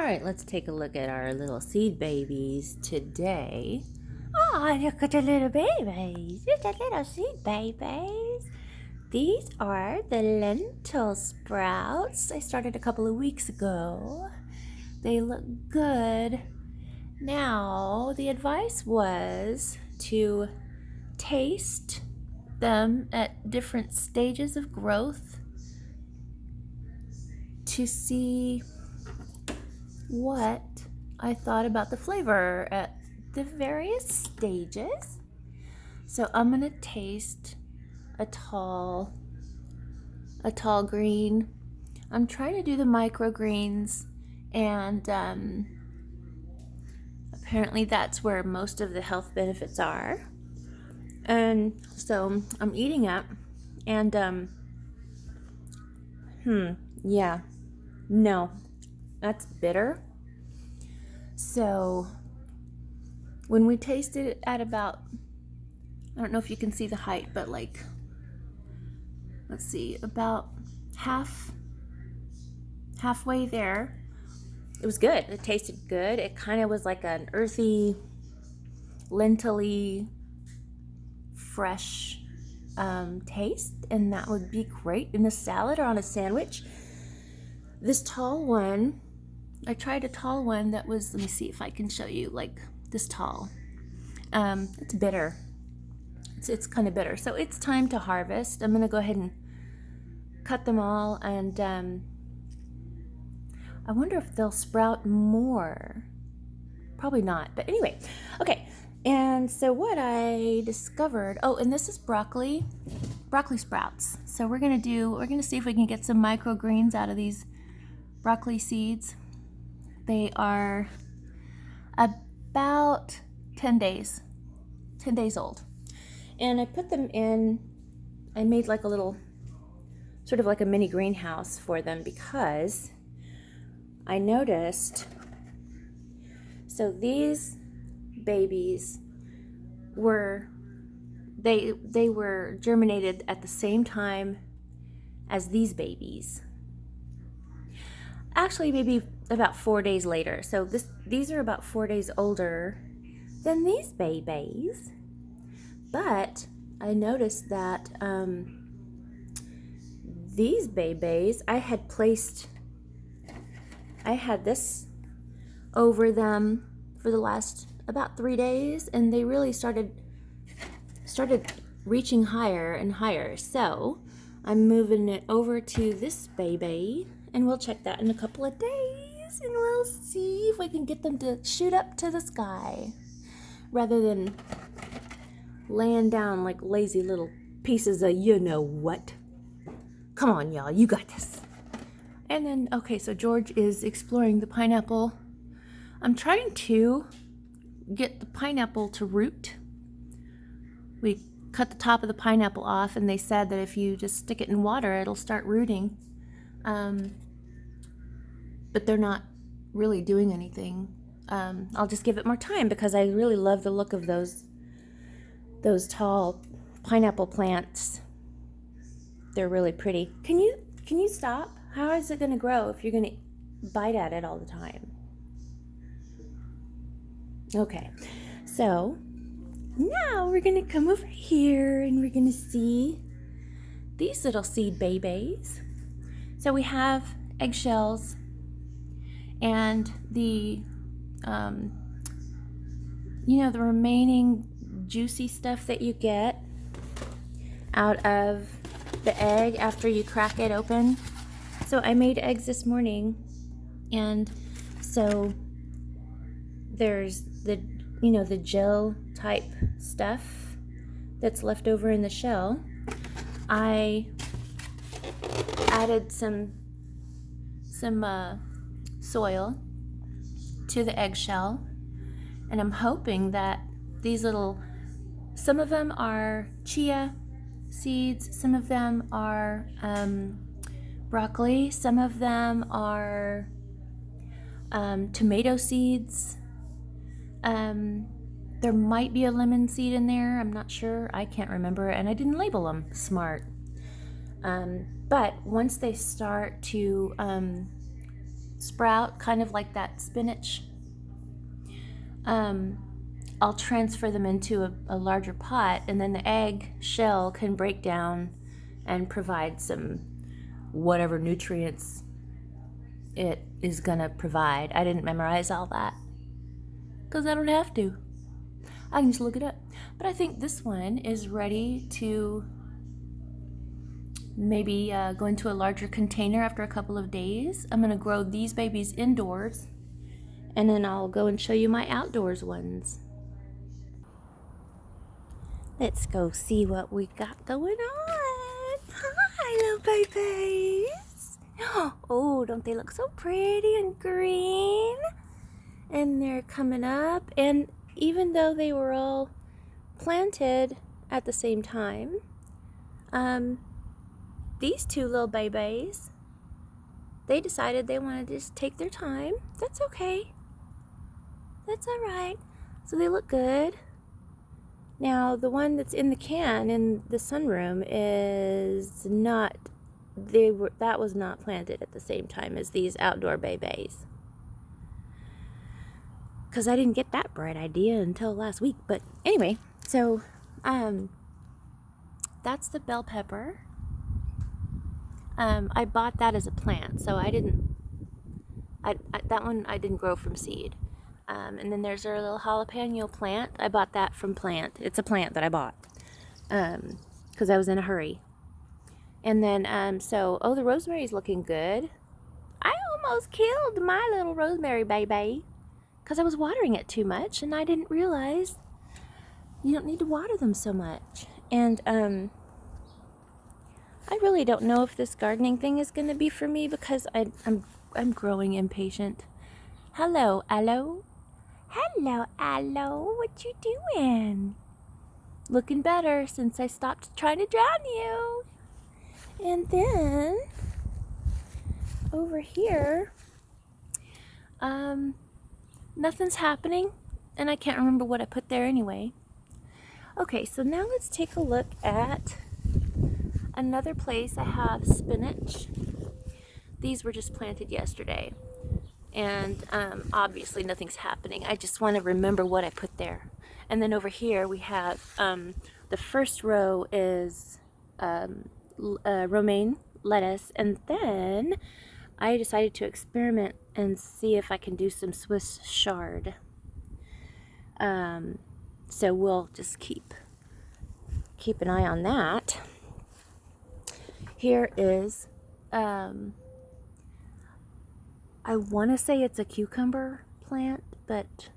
All right, let's take a look at our little seed babies today. Oh, look at the little babies. Look at the little seed babies. These are the lentil sprouts. I started a couple of weeks ago. They look good. Now, the advice was to taste them at different stages of growth to see what I thought about the flavor at the various stages. So I'm gonna taste a tall green. I'm trying to do the microgreens, and apparently that's where most of the health benefits are. And so I'm eating it, and yeah, no, that's bitter. So when we tasted it at about, I don't know if you can see the height, but like, let's see, about halfway there, it was good. It tasted good. It kind of was like an earthy, lentil-y, fresh taste, and that would be great in a salad or on a sandwich. This tall one, I tried a tall one that was, let me see if I can show you, like this tall. It's bitter. It's kind of bitter. So it's time to harvest. I'm going to go ahead and cut them all, and I wonder if they'll sprout more. Probably not, but anyway. Okay, and so what I discovered, and this is broccoli sprouts. So we're going to see if we can get some microgreens out of these broccoli seeds. They are about 10 days old. And I put them in, I made like a little, sort of like a mini greenhouse for them, because I noticed, so these babies they were germinated at the same time as these babies. Actually, maybe about 4 days later. So these are about 4 days older than these babies. But I noticed that these babies, I had this over them for the last about 3 days, and they really started reaching higher and higher. So I'm moving it over to this baby, and we'll check that in a couple of days, and we'll see if we can get them to shoot up to the sky rather than laying down like lazy little pieces of you know what. Come on, y'all, you got this. And then, okay, so George is exploring the pineapple. I'm trying to get the pineapple to root. We cut the top of the pineapple off, and they said that if you just stick it in water, it'll start rooting. But they're not really doing anything. I'll just give it more time, because I really love the look of those tall pineapple plants. They're really pretty. Can you stop? How is it going to grow if you're going to bite at it all the time? Okay, so now we're going to come over here, and we're going to see these little seed babies. So we have eggshells, and the the remaining juicy stuff that you get out of the egg after you crack it open. So I made eggs this morning, and so there's the gel type stuff that's left over in the shell. I added some soil to the eggshell, and I'm hoping that some of them are chia seeds, some of them are broccoli, some of them are tomato seeds. There might be a lemon seed in there. I'm not sure. I can't remember, and I didn't label them. Smart. But once they start to sprout, kind of like that spinach, I'll transfer them into a larger pot, and then the egg shell can break down and provide some whatever nutrients it is gonna provide. I didn't memorize all that because I don't have to. I can just look it up. But I think this one is ready to maybe go into a larger container after a couple of days. I'm gonna grow these babies indoors, and then I'll go and show you my outdoors ones. Let's go see what we got going on. Hi, little babies. Oh, don't they look so pretty and green? And they're coming up. And even though they were all planted at the same time, these two little babies, they decided they wanted to just take their time. That's okay. That's all right. So they look good. Now, the one that's in the can in the sunroom is not, that was not planted at the same time as these outdoor babies. Because I didn't get that bright idea until last week. But anyway, so that's the bell pepper. I bought that as a plant, so that one I didn't grow from seed. And then there's our little jalapeno plant. I bought that from plant. It's a plant that I bought because I was in a hurry. And then, the rosemary's looking good. I almost killed my little rosemary baby because I was watering it too much, and I didn't realize you don't need to water them so much. And I really don't know if this gardening thing is going to be for me because I'm growing impatient. Hello, Aloe. Hello, Aloe. What you doing? Looking better since I stopped trying to drown you. And then over here, nothing's happening, and I can't remember what I put there anyway. Okay, so now let's take a look at another place I have spinach. These were just planted yesterday. And obviously nothing's happening. I just want to remember what I put there. And then over here we have the first row is romaine lettuce, and then I decided to experiment and see if I can do some Swiss chard. So we'll just keep an eye on that. Here is I want to say it's a cucumber plant, but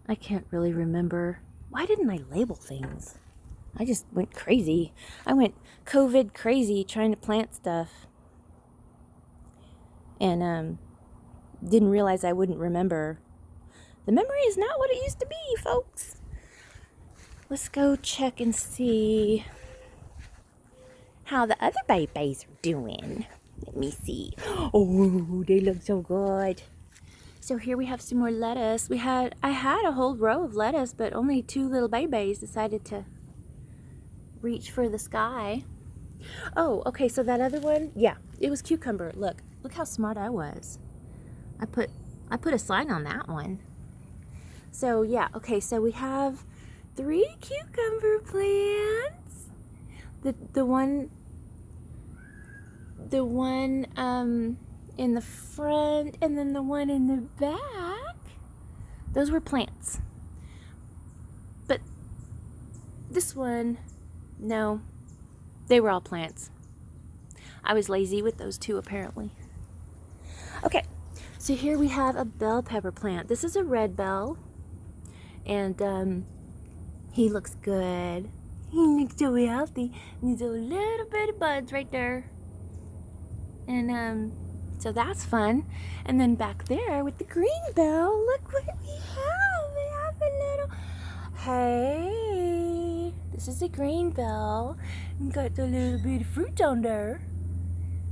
I can't really remember. Why didn't I label things? I just went crazy. I went COVID crazy trying to plant stuff. And didn't realize I wouldn't remember. The memory is not what it used to be, folks. Let's go check and see how the other babies are doing. Let me see. Oh, they look so good. So here we have some more lettuce. I had a whole row of lettuce, but only two little babies decided to reach for the sky. Oh, okay, so that other one, yeah, it was cucumber. Look how smart I was. I put a sign on that one. So yeah, okay, so we have 3 cucumber plants. The one in the front, and then the one in the back, those were plants. But this one, no, they were all plants. I was lazy with those two, apparently. Okay, so here we have a bell pepper plant. This is a red bell, and he looks good. He looks so healthy. He's a little bit of buds right there. And so that's fun. And then back there with the green bell, look what we have. We have a little, hey, this is a green bell. And got a little bit of fruit on there.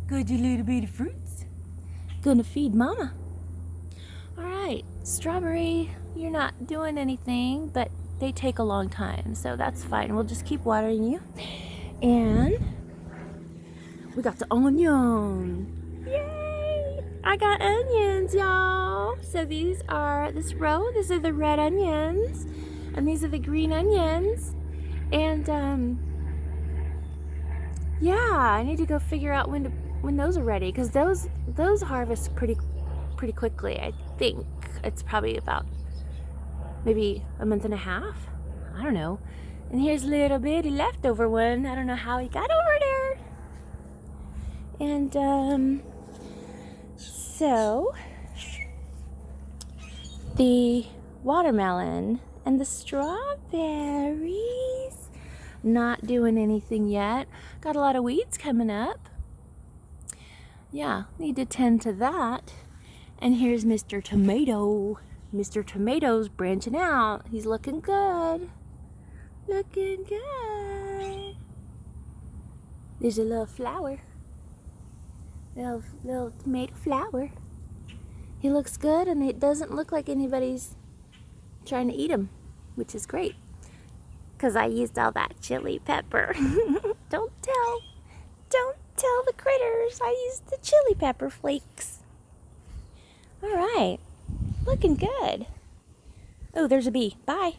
Got a little bit of fruits. Gonna feed mama. All right, strawberry, you're not doing anything, but they take a long time, so that's fine. We'll just keep watering you. And we got the onion. Yay! I got onions, y'all. So these are these are the red onions, and these are the green onions. And yeah, I need to go figure out when those are ready, because those harvest pretty quickly. I think it's probably about maybe a month and a half. I don't know. And here's a little bitty leftover one. I don't know how he got over there. And so the watermelon and the strawberries, not doing anything yet. Got a lot of weeds coming up. Yeah, need to tend to that. And here's Mr. Tomato. Mr. Tomato's branching out. He's looking good. Looking good. There's a little flower. Little tomato flower. He looks good, and it doesn't look like anybody's trying to eat him, which is great, because I used all that chili pepper. Don't tell the critters I used the chili pepper flakes. All right, looking good. Oh, there's a bee. Bye.